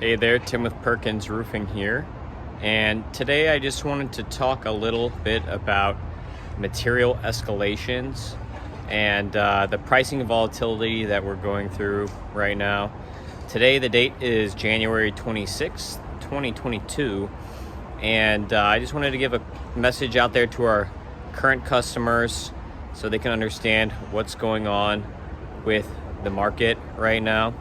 Hey there, Tim with Perkins Roofing here. And today I just wanted to talk a little bit about material escalations and the pricing volatility that we're going through right now. Today the date is January 26th, 2022. And I just wanted to give a message out there to our current customers so they can understand what's going on with the market right now.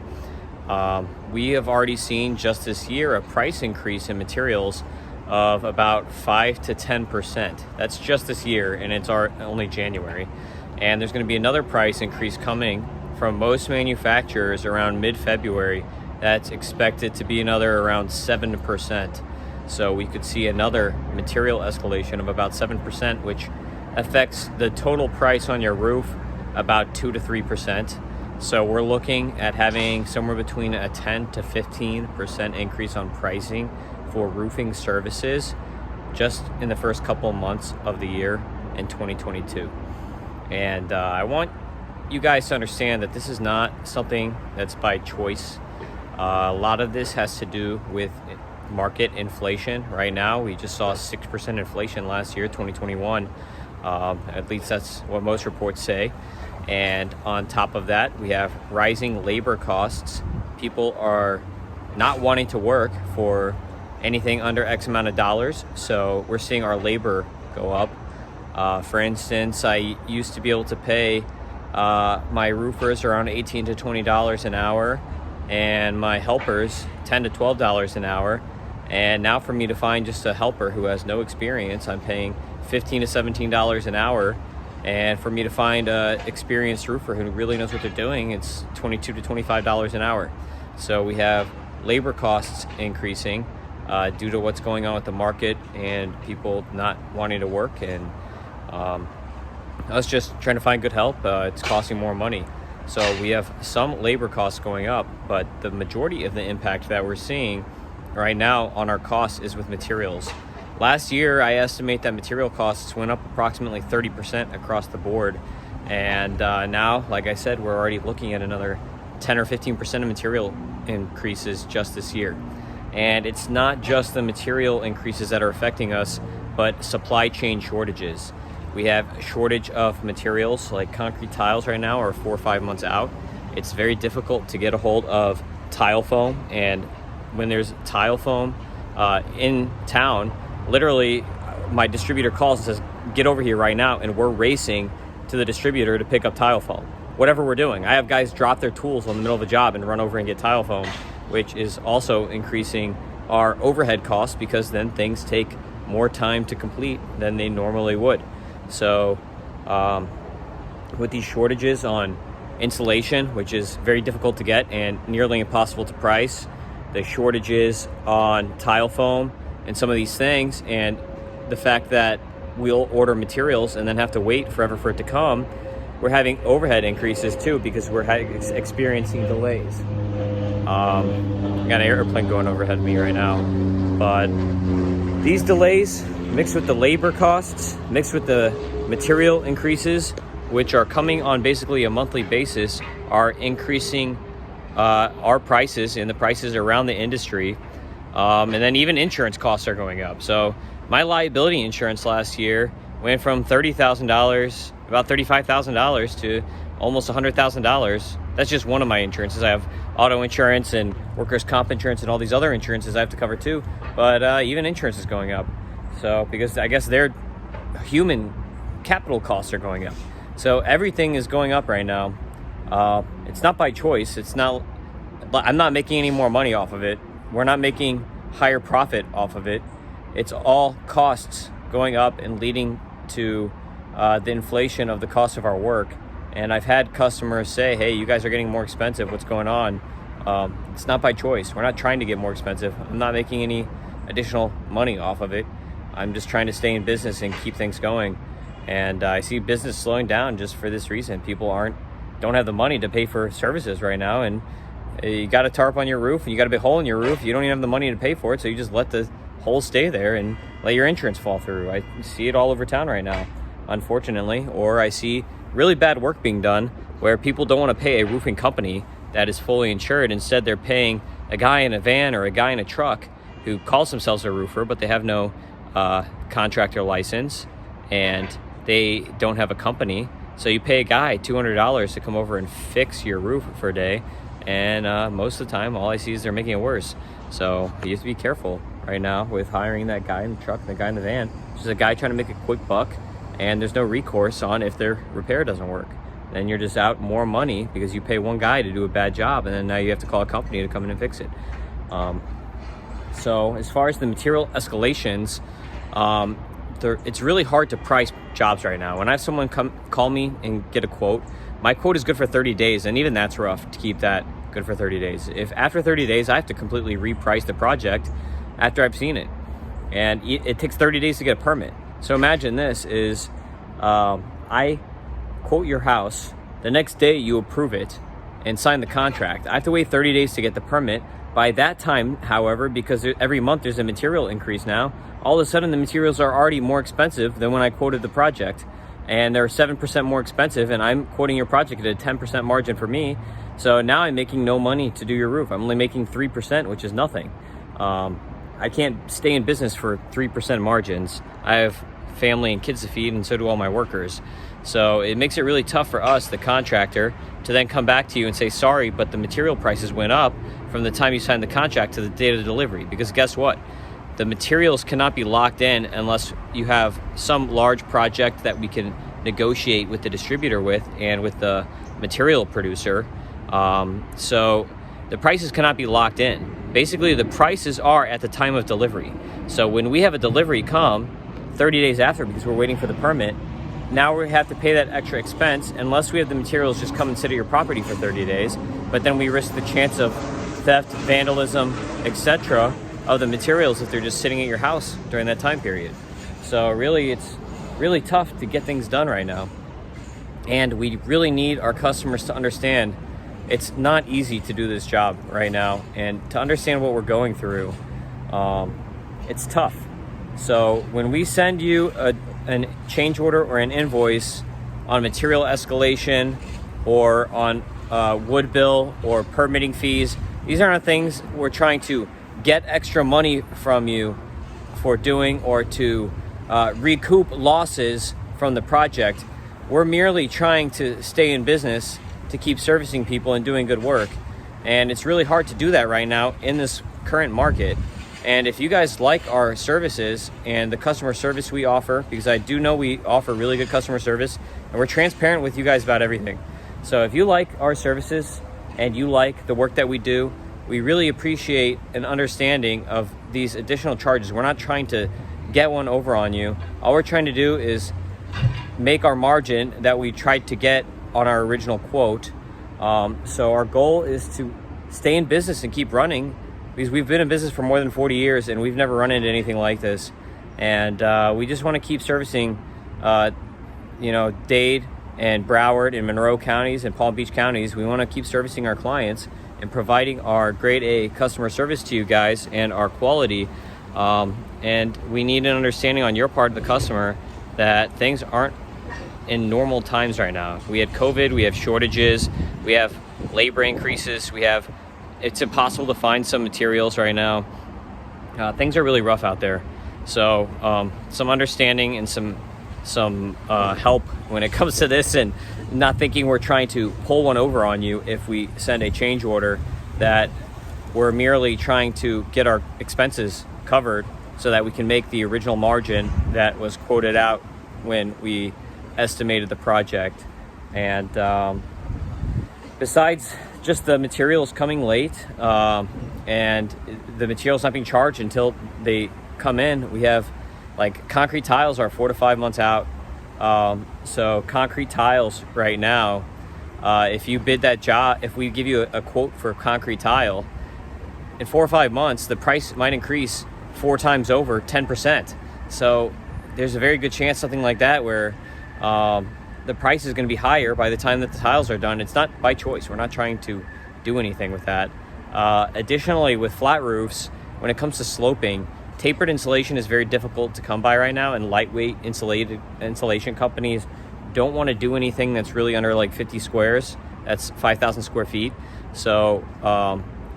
We have already seen just this year a price increase in materials of about 5 to 10%. That's just this year, and it's only January. And there's going to be another price increase coming from most manufacturers around mid-February. That's expected to be another around 7%. So we could see another material escalation of about 7%, which affects the total price on your roof about 2 to 3%. So we're looking at having somewhere between a 10 to 15% increase on pricing for roofing services just in the first couple of months of the year in 2022. And I want you guys to understand that this is not something that's by choice. A lot of this has to do with market inflation. Right now, we just saw 6% inflation last year, 2021. At least that's what most reports say. And on top of that, we have rising labor costs. People are not wanting to work for anything under X amount of dollars. So we're seeing our labor go up. For instance, I used to be able to pay my roofers around $18 to $20 an hour and my helpers $10 to $12 an hour. And now for me to find just a helper who has no experience, I'm paying $15 to $17 an hour. And for me to find an experienced roofer who really knows what they're doing, it's $22 to $25 an hour. So we have labor costs increasing due to what's going on with the market and people not wanting to work. And us just trying to find good help, it's costing more money. So we have some labor costs going up, but the majority of the impact that we're seeing right now on our costs is with materials. Last year, I estimate that material costs went up approximately 30% across the board. And now, like I said, we're already looking at another 10 or 15% of material increases just this year. And it's not just the material increases that are affecting us, but supply chain shortages. We have a shortage of materials like concrete tiles right now are 4 or 5 months out. It's very difficult to get a hold of tile foam. And when there's tile foam in town, literally, my distributor calls and says, get over here right now, and we're racing to the distributor to pick up tile foam. Whatever we're doing. I have guys drop their tools in the middle of a job and run over and get tile foam, which is also increasing our overhead costs because then things take more time to complete than they normally would. So with these shortages on insulation, which is very difficult to get and nearly impossible to price, the shortages on tile foam, and some of these things, and the fact that we'll order materials and then have to wait forever for it to come, we're having overhead increases too because we're experiencing delays. I got an airplane going overhead of me right now, but these delays mixed with the labor costs, mixed with the material increases, which are coming on basically a monthly basis, are increasing our prices and the prices around the industry. And then even insurance costs are going up. So my liability insurance last year went from $30,000, about $35,000 to almost $100,000. That's just one of my insurances. I have auto insurance and workers' comp insurance and all these other insurances I have to cover too. But even insurance is going up. So because I guess their human capital costs are going up. So everything is going up right now. It's not by choice. I'm not making any more money off of it. We're not making higher profit off of it. It's all costs going up and leading to the inflation of the cost of our work. And I've had customers say, hey, you guys are getting more expensive. What's going on? It's not by choice. We're not trying to get more expensive. I'm not making any additional money off of it. I'm just trying to stay in business and keep things going. And I see business slowing down just for this reason. People don't have the money to pay for services right now. And you got a tarp on your roof, and you got a big hole in your roof. You don't even have the money to pay for it, so you just let the hole stay there and let your insurance fall through. I see it all over town right now, unfortunately. Or I see really bad work being done where people don't want to pay a roofing company that is fully insured. Instead, they're paying a guy in a van or a guy in a truck who calls themselves a roofer, but they have no contractor license and they don't have a company. So you pay a guy $200 to come over and fix your roof for a day, and most of the time all I see is they're making it worse. So you have to be careful right now with hiring that guy in the truck and the guy in the van. It's just a guy trying to make a quick buck, and there's no recourse on if their repair doesn't work. Then you're just out more money because you pay one guy to do a bad job, and then now you have to call a company to come in and fix it. So as far as the material escalations, it's really hard to price jobs right now. When I have someone call me and get a quote, my quote is good for 30 days, and even that's rough to keep that good for 30 days. If after 30 days I have to completely reprice the project after I've seen it, and it takes 30 days to get a permit. So imagine this is, I quote your house, the next day you approve it and sign the contract. I have to wait 30 days to get the permit. By that time, however, because every month there's a material increase now, all of a sudden the materials are already more expensive than when I quoted the project. And they're 7% more expensive, and I'm quoting your project at a 10% margin for me. So now I'm making no money to do your roof. I'm only making 3%, which is nothing. I can't stay in business for 3% margins. I have family and kids to feed, and so do all my workers. So it makes it really tough for us, the contractor, to then come back to you and say, sorry, but the material prices went up from the time you signed the contract to the date of delivery. Because guess what? The materials cannot be locked in unless you have some large project that we can negotiate with the distributor with and with the material producer. So the prices cannot be locked in. Basically, the prices are at the time of delivery. So when we have a delivery come 30 days after, because we're waiting for the permit, now we have to pay that extra expense unless we have the materials just come and sit at your property for 30 days. But then we risk the chance of theft, vandalism, etc. of the materials if they're just sitting at your house during that time period. So really, it's really tough to get things done right now. And we really need our customers to understand it's not easy to do this job right now, and to understand what we're going through. It's tough. So when we send you a change order or an invoice on material escalation or on wood bill or permitting fees, these aren't things we're trying to get extra money from you for doing or to recoup losses from the project. We're merely trying to stay in business to keep servicing people and doing good work. And it's really hard to do that right now in this current market. And if you guys like our services and the customer service we offer, because I do know we offer really good customer service and we're transparent with you guys about everything. So if you like our services and you like the work that we do, we really appreciate an understanding of these additional charges. We're not trying to get one over on you. All we're trying to do is make our margin that we tried to get on our original quote. So our goal is to stay in business and keep running, because we've been in business for more than 40 years and we've never run into anything like this. And we just want to keep servicing, Dade and Broward and Monroe counties and Palm Beach counties. We want to keep servicing our clients and providing our grade A customer service to you guys and our quality. And we need an understanding on your part of the customer that things aren't in normal times right now. We had COVID, we have shortages, we have labor increases, it's impossible to find some materials right now. Things are really rough out there. So some understanding and some help when it comes to this, and not thinking we're trying to pull one over on you if we send a change order, that we're merely trying to get our expenses covered so that we can make the original margin that was quoted out when we estimated the project. And besides just the materials coming late and the materials not being charged until they come in, we have like concrete tiles are 4 to 5 months out. So concrete tiles right now, if you bid that job, if we give you a quote for concrete tile, in 4 or 5 months, the price might increase 4 times over, 10%. So there's a very good chance something like that where the price is going to be higher by the time that the tiles are done. It's not by choice. We're not trying to do anything with that. Additionally, with flat roofs, when it comes to sloping, tapered insulation is very difficult to come by right now, and lightweight insulation companies don't want to do anything that's really under like 50 squares. That's 5,000 square feet. So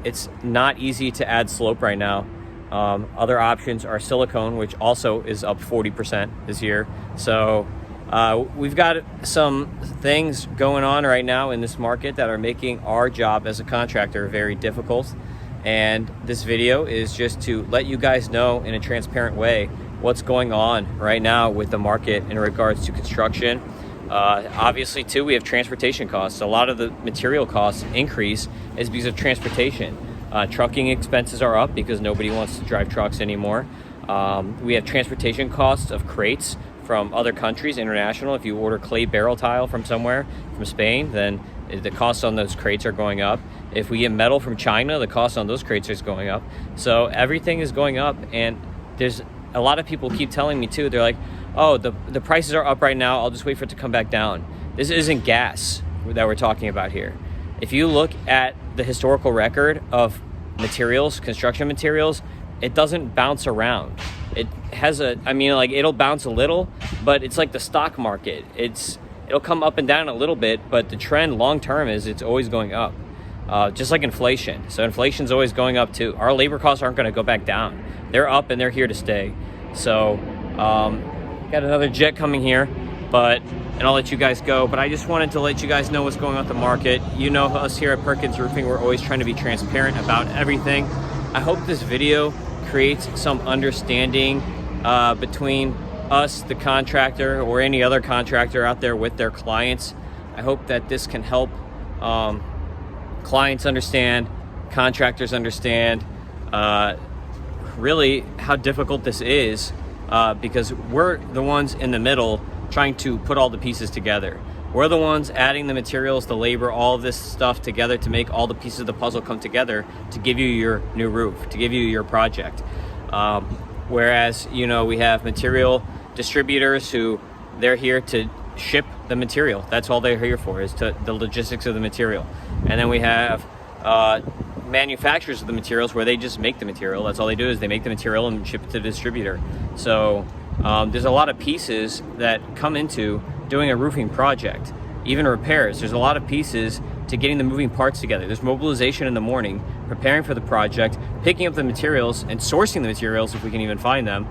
it's not easy to add slope right now. Other options are silicone, which also is up 40% this year. So we've got some things going on right now in this market that are making our job as a contractor very difficult. And this video is just to let you guys know in a transparent way what's going on right now with the market in regards to construction. Obviously too, we have transportation costs. A lot of the material costs increase is because of transportation. Trucking expenses are up because nobody wants to drive trucks anymore. We have transportation costs of crates from other countries, international. If you order clay barrel tile from somewhere, from Spain, then the costs on those crates are going up. If we get metal from China, the cost on those crates is going up. So everything is going up, and there's a lot of people keep telling me too, they're like, oh, the prices are up right now, I'll just wait for it to come back down. This isn't gas that we're talking about here. If you look at the historical record of materials, construction materials, it doesn't bounce around. It has it'll bounce a little, but it's like the stock market. It'll come up and down a little bit, but the trend long term is it's always going up. Just like inflation. So inflation's always going up too. Our labor costs aren't gonna go back down. They're up and they're here to stay. So, got another jet coming here, and I'll let you guys go. But I just wanted to let you guys know what's going on with the market. You know us here at Perkins Roofing, we're always trying to be transparent about everything. I hope this video creates some understanding between us, the contractor, or any other contractor out there with their clients. I hope that this can help clients understand, contractors understand really how difficult this is, because we're the ones in the middle trying to put all the pieces together. We're the ones adding the materials, the labor, all of this stuff together to make all the pieces of the puzzle come together to give you your new roof, to give you your project. Whereas, we have material distributors who they're here to ship the material. That's all they're here for, is the logistics of the material. And then we have manufacturers of the materials where they just make the material. That's all they do, is they make the material and ship it to the distributor. So there's a lot of pieces that come into doing a roofing project, even repairs. There's a lot of pieces to getting the moving parts together. There's mobilization in the morning, preparing for the project, picking up the materials and sourcing the materials if we can even find them.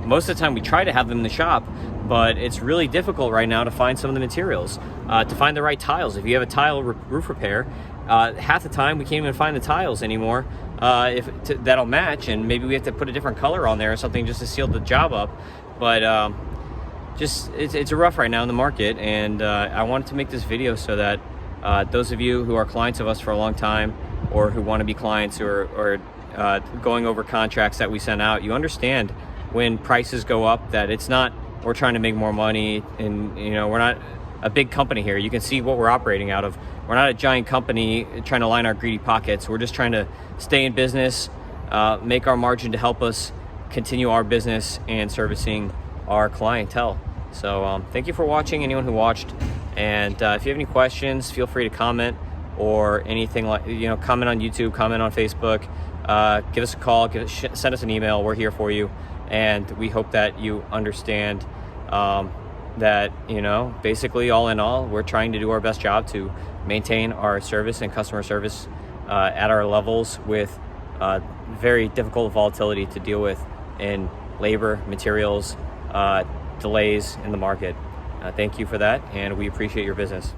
Most of the time we try to have them in the shop, but it's really difficult right now to find some of the materials, to find the right tiles. If you have a tile roof repair, half the time we can't even find the tiles anymore that'll match, and maybe we have to put a different color on there or something just to seal the job up. But it's rough right now in the market, and I wanted to make this video so that those of you who are clients of us for a long time, or who want to be clients, or going over contracts that we send out, you understand when prices go up that it's not we're trying to make more money, and we're not a big company here. You can see what we're operating out of. We're not a giant company trying to line our greedy pockets. We're just trying to stay in business, make our margin to help us continue our business and servicing our clientele. So thank you for watching, anyone who watched. And if you have any questions, feel free to comment, or anything like, comment on YouTube, comment on Facebook, give us a call, send us an email. We're here for you. And we hope that you understand that, basically all in all, we're trying to do our best job to maintain our service and customer service at our levels, with very difficult volatility to deal with in labor, materials, delays in the market. Thank you for that, and we appreciate your business.